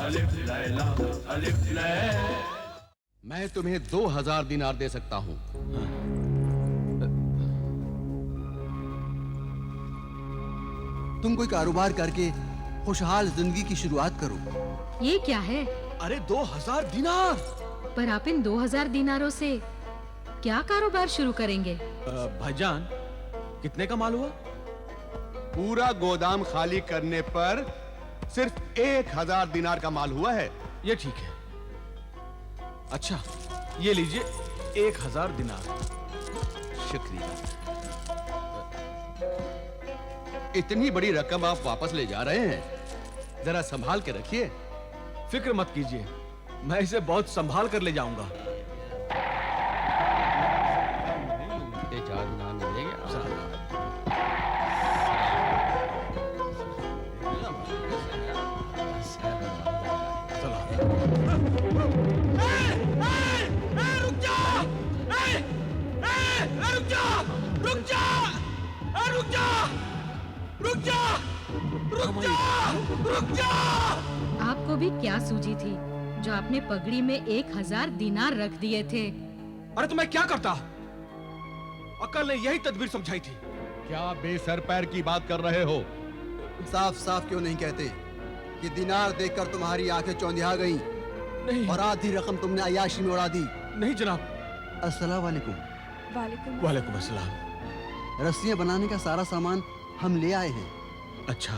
अलिफ लैला अलिफ लै। मैं तुम्हें 2000 दिनार दे सकता हूं। तुम कोई कारोबार करके खुशहाल जिंदगी की शुरुआत करो। ये क्या है? अरे 2000 दिनार। पर आप इन 2000 दिनारों से क्या कारोबार शुरू करेंगे? भाईजान, कितने का माल हुआ? पूरा गोदाम खाली करने पर सिर्फ 1000 दिनार का माल हुआ है। ये ठीक है। अच्छा, ये लीजिए 1000 दिनार। शुक्रिया। इतनी बड़ी रकम आप वापस ले जा रहे हैं? जरा संभाल के रखिए। फिक्र मत कीजिए, मैं इसे बहुत संभाल कर ले जाऊंगा। आपको भी क्या सूझी थी जो आपने पगड़ी में 1000 दिनार रख दिए थे? अरे तो मैं क्या करता? अक्ल ने यही तदबीर समझाई थी। क्या बेसर पैर की बात कर रहे हो? साफ साफ क्यों नहीं कहते कि दिनार देखकर तुम्हारी आंखें चौंधिया गईं नहीं। और आधी रकम तुमने अय्याशी में उड़ा दी। नहीं जनाब। अस्सलाम वालेकुम। वालेकुम अस्सलाम। रस्सियां बनाने का सारा सामान हम ले आए हैं। अच्छा,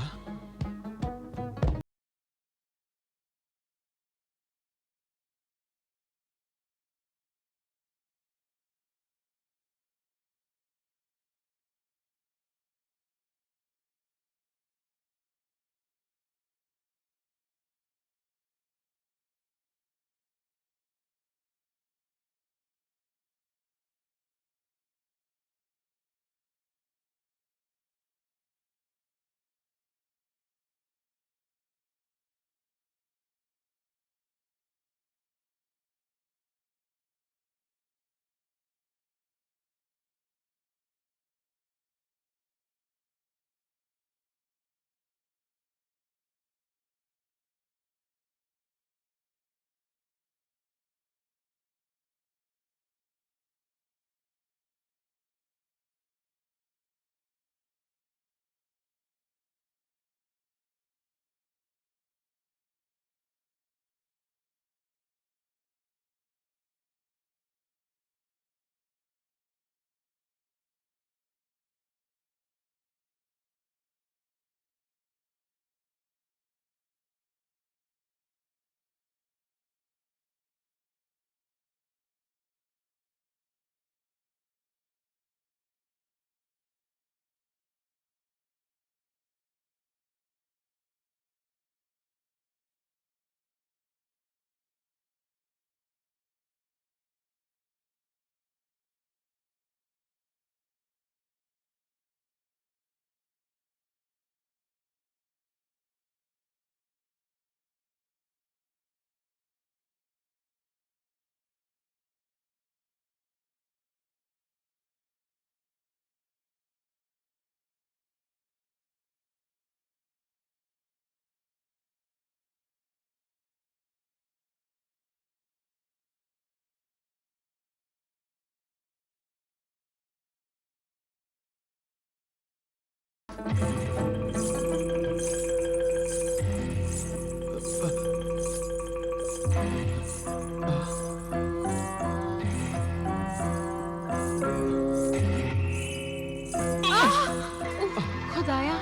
खुदाया।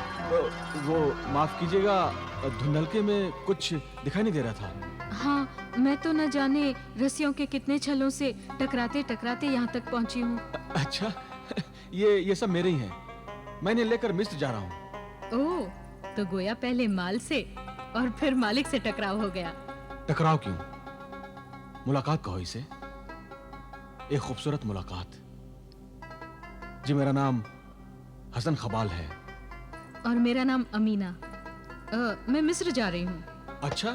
वो माफ कीजिएगा, धुंधलके में कुछ दिखाई नहीं दे रहा था। हाँ, मैं तो न जाने रस्सियों के कितने छलों से टकराते टकराते यहाँ तक पहुँची हूँ। अच्छा, ये सब मेरे ही हैं। मैं इन्हें लेकर मिस्र जा रहा हूँ। ओह, तो गोया पहले माल से और फिर मालिक से टकराव हो गया। टकराव क्यों? मुलाकात कहो इसे। एक खूबसूरत मुलाकात। जी, मेरा नाम हसन खबाल है। और मेरा नाम अमीना। मैं मिस्र जा रही हूँ। अच्छा,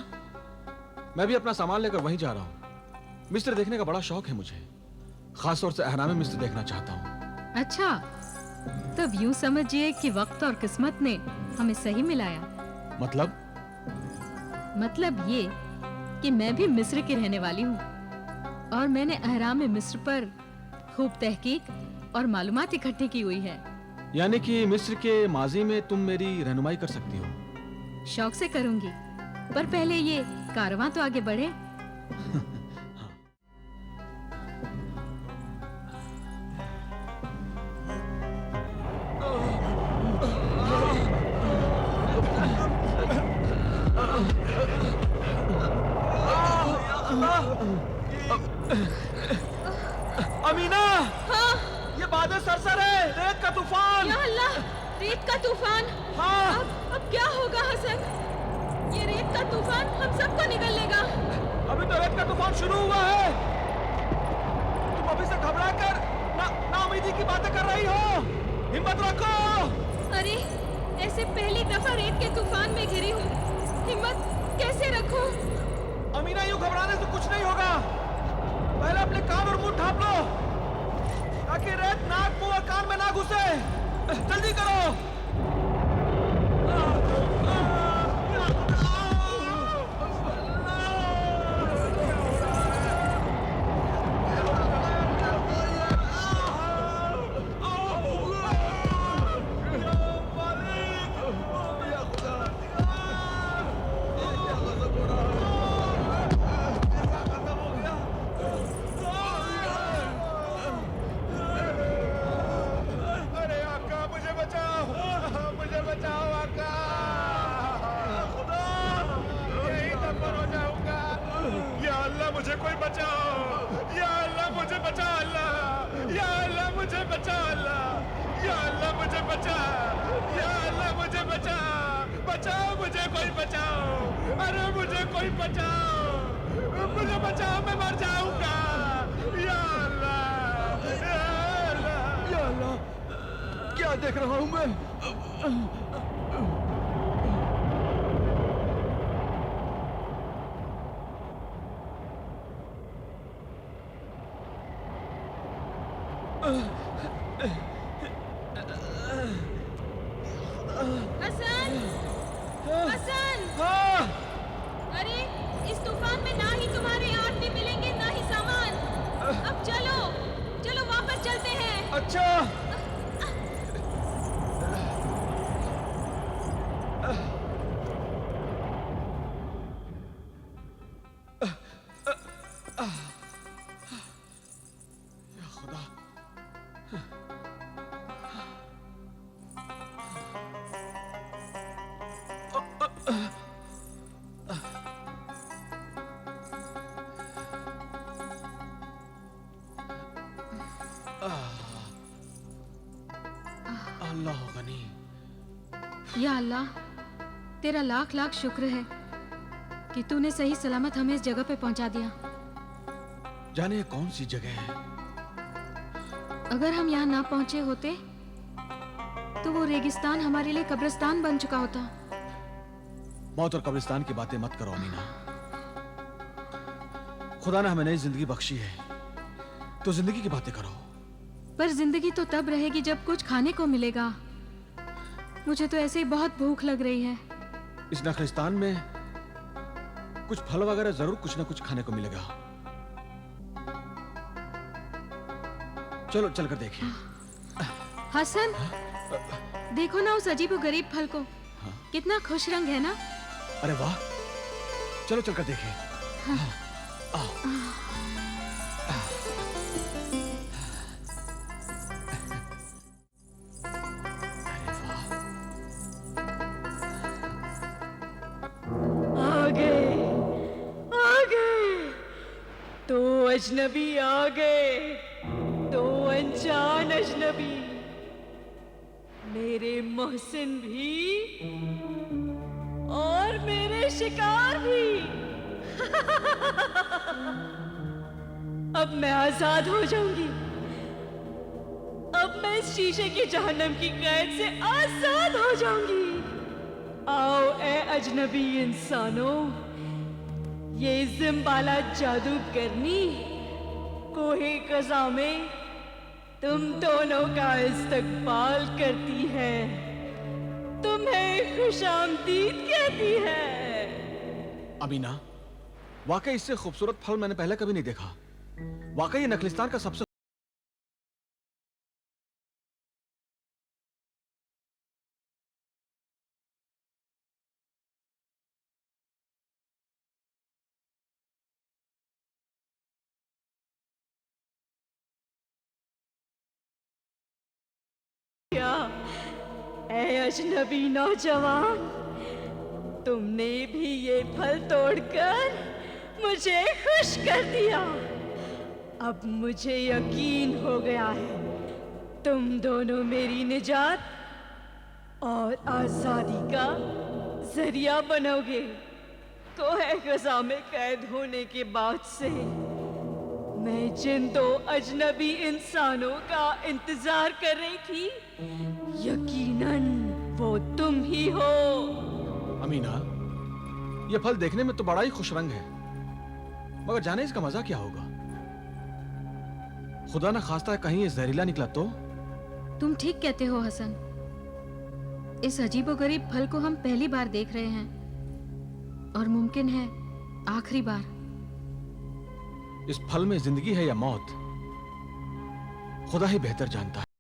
मैं भी अपना सामान लेकर वहीं जा रहा हूँ। मिस्र देखने का बड़ा शौक है मुझे। खास तौर से अहराम मिस्र देखना चाहता हूँ। अच्छा, तब यूं समझिए कि वक्त और किस्मत ने हमें सही मिलाया। मतलब? मतलब ये कि मैं भी मिस्र की रहने वाली हूँ और मैंने अहराम मिस्र पर खूब तहकीक और मालूमात इकट्ठी की हुई है। यानी कि मिस्र के माजी में तुम मेरी रहनुमाई कर सकती हो। शौक से करूंगी, पर पहले ये कारवां तो आगे बढ़े। अमीना, हाँ, ये बादल सरसर है, रेत का तूफान। या अल्लाह, रेत का तूफान। हाँ। अब क्या होगा हसन? ये रेत का तूफान हम सबको निगल लेगा। अभी तो रेत का तूफान शुरू हुआ है। तुम अभी से घबरा कर नाउमीदी की बातें कर रही हो। हिम्मत रखो। अरे, ऐसे पहली दफा रेत के तूफान में घिरी हूँ। हिम्मत कैसे रखूं? अमीना, यूं घबराने से कुछ नहीं होगा। पहले अपने कान और मुंह ढांप लो ताकि रेत नाक, मुंह और कान में ना घुसे। जल्दी करो। मुझे कोई बचाओ, या अल्लाह मुझे बचा, अल्लाह या अल्लाह मुझे बचा, अल्लाह या अल्लाह मुझे बचा, या अल्लाह मुझे बचा, बचाओ मुझे कोई बचाओ, अरे मुझे कोई बचाओ, मुझे बचाओ, मैं मर जाऊंगा, या अल्लाह या अल्लाह या अल्लाह, क्या देख रहा हूं मैं? हसन, हसन, हाँ। अरे इस तूफान में ना ही तुम्हारे आदमी मिलेंगे ना ही सामान। अब चलो, चलो वापस चलते हैं। अच्छा। या खुदा। अल्लाह गनी। या अल्लाह, तेरा लाख लाख शुक्र है कि तूने सही सलामत हमें इस जगह पे पहुंचा दिया। जाने ये कौन सी जगह है? अगर हम यहाँ ना पहुंचे होते तो वो रेगिस्तान हमारे लिए कब्रिस्तान बन चुका होता। मौत और कब्रिस्तान की बातें मत करो अमीना। खुदा ने हमें नई जिंदगी बख्शी है, तो जिंदगी की बातें करो। पर जिंदगी तो तब रहेगी जब कुछ खाने को मिलेगा। मुझे तो ऐसे ही बहुत भूख लग रही है। इस नखलिस्तान में कुछ फल वगैरह जरूर कुछ ना कुछ खाने को मिलेगा। चलो चलकर देखें। हसन, देखो ना उस अजीब गरीब फल को। कितना खुश रंग है ना। अरे वाह, चलो चलकर देखें। आओ। तो अजनबी आ गए, तो अनजान अजनबी, मेरे मोहसिन भी और मेरे शिकार भी। अब मैं आजाद हो जाऊंगी। अब मैं इस शीशे की जहन्नम की कैद से आजाद हो जाऊंगी। आओ ए अजनबी इंसानों, ये जिम्बाला जादूगरनी कोहे कज़ा में तुम दोनों का इस्तकबाल करती है, तुम्हें खुशामदीद कहती है। अमीना, वाकई इससे खूबसूरत फल मैंने पहले कभी नहीं देखा। वाकई ये नखलिस्तान का सबसे क्या ऐ अजनबी नौजवान, तुमने भी ये फल तोड़कर मुझे खुश कर दिया। अब मुझे यकीन हो गया है तुम दोनों मेरी निजात और आजादी का जरिया बनोगे। कोहे ग़ज़ा में कैद होने के बाद से मैं जिन दो अजनबी इंसानों का इंतजार कर रही थी, यकीनन वो तुम ही हो। अमीना, ये फल देखने में तो बड़ा ही खुश रंग है, मगर जाने इसका मजा क्या होगा? खुदा न खास्ता कहीं ये जहरीला निकला तो? तुम ठीक कहते हो हसन। इस अजीबोगरीब फल को हम पहली बार देख रहे हैं और मुमकिन है आखिरी बार। इस फल में जिंदगी है या मौत, खुदा ही बेहतर जानता है।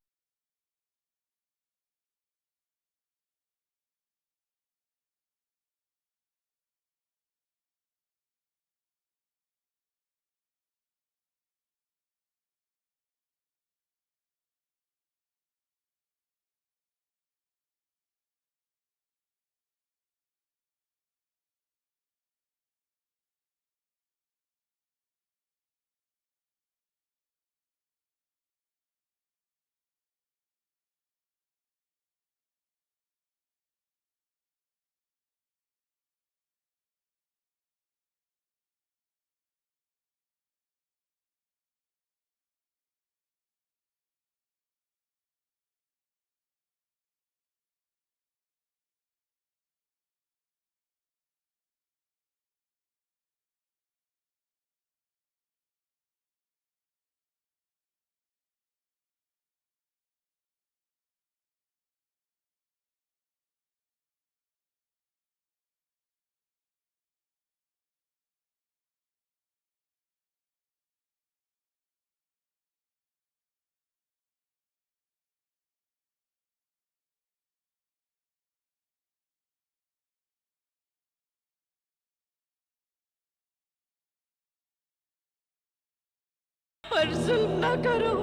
पर जुल्म ना करो।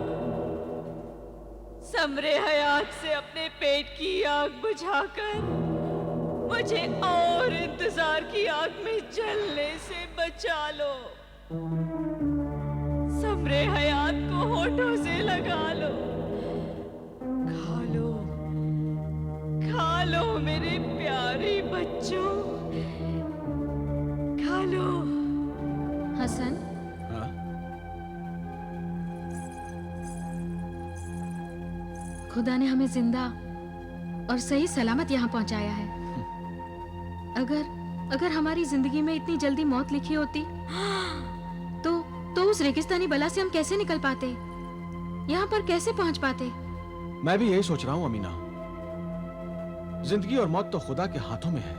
समरे हयात से अपने पेट की आग बुझाकर मुझे और इंतजार की आग में जलने से बचा लो। समरे हयात को होठों से लगा लो। खा लो, खा लो मेरे प्यारे बच्चों, खा लो। हसन, हाँ? खुदा ने हमें जिंदा और सही सलामत यहाँ पहुंचाया है। अगर हमारी जिंदगी में इतनी जल्दी मौत लिखी होती तो उस रेगिस्तानी बला से हम कैसे निकल पाते, यहाँ पर कैसे पहुंच पाते? मैं भी यही सोच रहा हूं अमीना। जिंदगी और मौत तो खुदा के हाथों में है,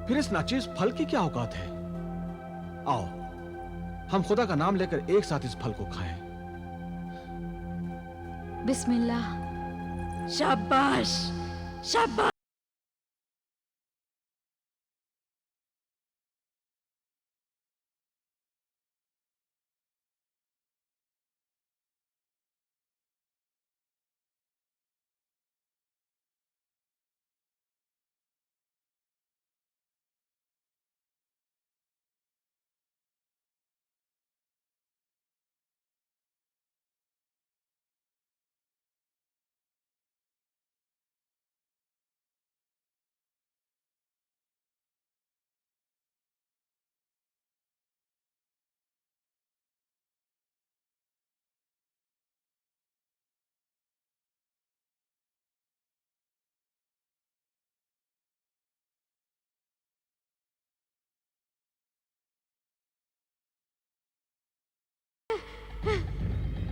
फिर इस नाचीज फल की क्या औकात है? आओ हम खुदा का नाम लेकर एक साथ इस फल को खाएं। बिस्मिल्लाह। शाबाश, शाबाश।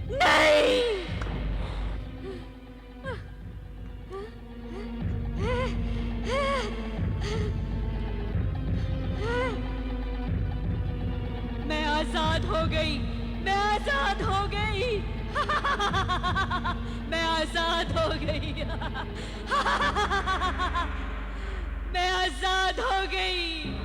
नहीं, आजाद हो गई, मैं आजाद हो गई। मैं आजाद हो गई। मैं आजाद हो गई।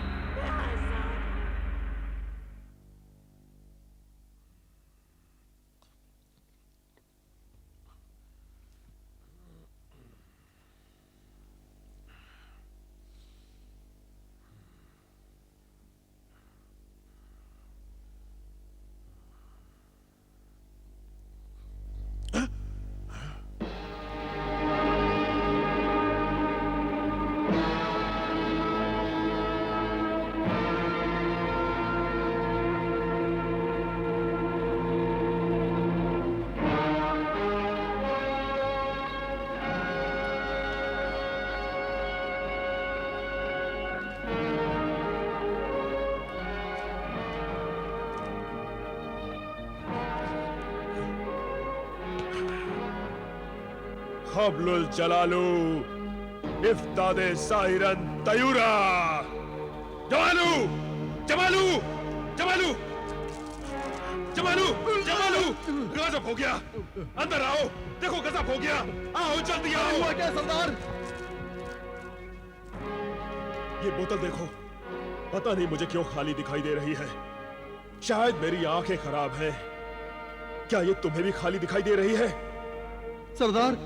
खबलुल जलालू इफ्तादे साहिरन तयूरा। जमालू जमालू जमालू जमालू जमालू गजब हो गया। अंदर आओ, देखो गजब हो गया। आओ जल्दी आओ। हुआ क्या सरदार? ये बोतल देखो, पता नहीं मुझे क्यों खाली दिखाई दे रही है। शायद मेरी आंखें खराब हैं। क्या ये तुम्हें भी खाली दिखाई दे रही है? सरदार,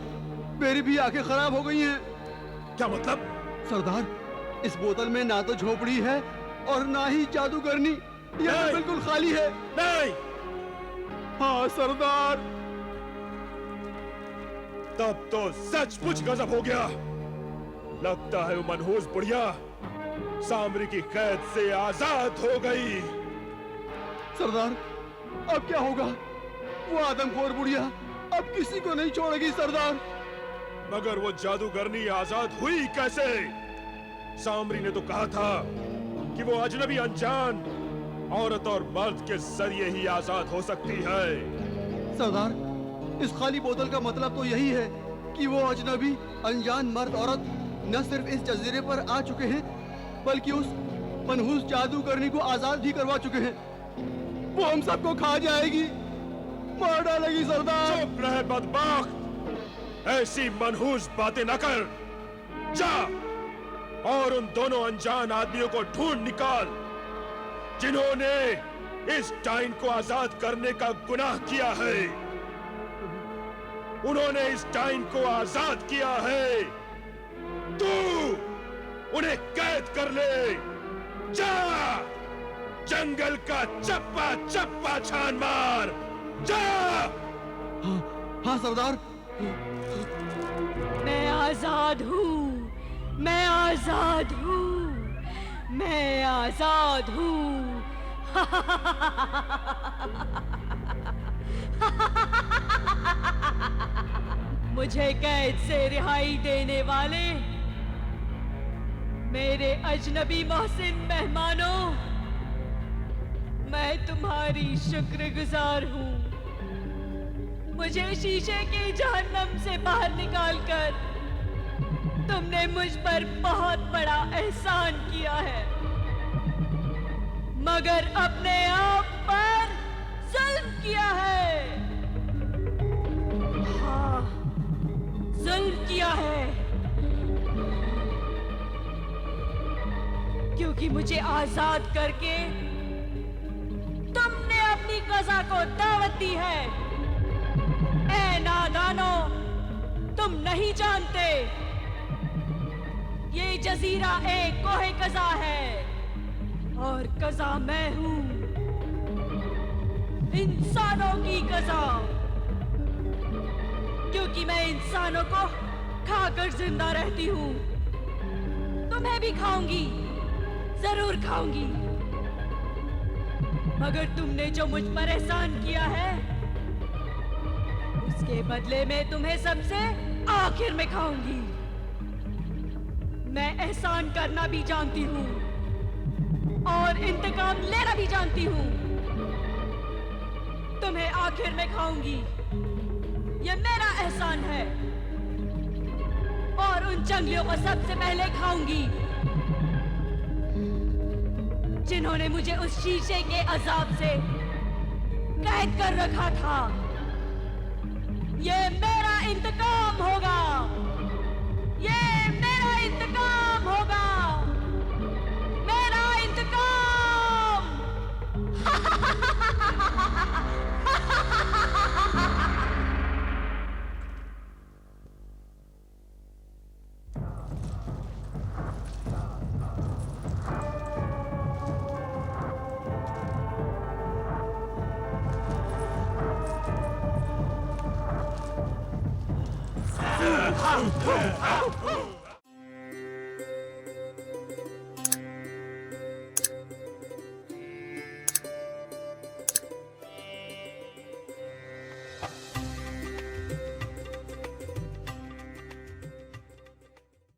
मेरी भी आंखें खराब हो गई हैं। क्या मतलब? सरदार, इस बोतल में ना तो झोपड़ी है और ना ही जादूगरनी। ये नहीं। बिल्कुल खाली है। नहीं। हाँ सरदार। तब तो सचमुच गजब हो गया। लगता है वो मनहूस बुढ़िया सामरी की कैद से आजाद हो गई। सरदार, अब क्या होगा? वो आदमखोर बुढ़िया अब किसी को नहीं छोड़ेगी सरदार। मगर वो जादूगरनी आजाद हुई कैसे? सामरी ने तो कहा था कि वो अजनबी अनजान औरत और मर्द के जरिए ही आजाद हो सकती है। सरदार, इस खाली बोतल का मतलब तो यही है कि वो अजनबी अनजान मर्द औरत न सिर्फ इस जजीरे पर आ चुके हैं, बल्कि उस मनहूस जादूगरनी को आजाद भी करवा चुके हैं। वो हम सबको खा जाएगी, मार डालेगी सरदार। चुप रहे बदबख्त, ऐसी मनहूस बातें न कर। जा और उन दोनों अनजान आदमियों को ढूंढ निकाल जिन्होंने इस डाइन को आजाद करने का गुनाह किया है। उन्होंने इस डाइन को आजाद किया है। तू उन्हें कैद कर ले। जा, जंगल का चप्पा चप्पा छान मार। जा। हाँ सरदार। मैं आजाद हूँ, मैं आजाद हूँ, मैं आजाद हूँ। मुझे कैद से रिहाई देने वाले मेरे अजनबी मोहसिन मेहमानों, मैं तुम्हारी शुक्रगुजार हूँ। मुझे शीशे के जहन्नम से बाहर निकालकर तुमने मुझ पर बहुत बड़ा एहसान किया है, मगर अपने आप पर जुल्म किया है। हाँ, जुल्म किया है, क्योंकि मुझे आजाद करके तुमने अपनी कज़ा को दावत दी है। ऐ नादानो, तुम नहीं जानते ये जजीरा एक कोहे कज़ा है और कज़ा मैं हूं, इंसानों की कज़ा। क्योंकि मैं इंसानों को खाकर जिंदा रहती हूं। तुम्हें भी खाऊंगी, जरूर खाऊंगी, मगर तुमने जो मुझ पर एहसान किया है उसके बदले में तुम्हें सबसे आखिर में खाऊंगी। मैं एहसान करना भी जानती हूँ और इंतकाम लेना भी जानती हूँ। तुम्हें आखिर में खाऊंगी, ये मेरा एहसान है। और उन जंगलियों को सबसे पहले खाऊंगी जिन्होंने मुझे उस शीशे के अजाब से कैद कर रखा था। ये मेरा इंतकाम होगा, ये मेरा इंतकाम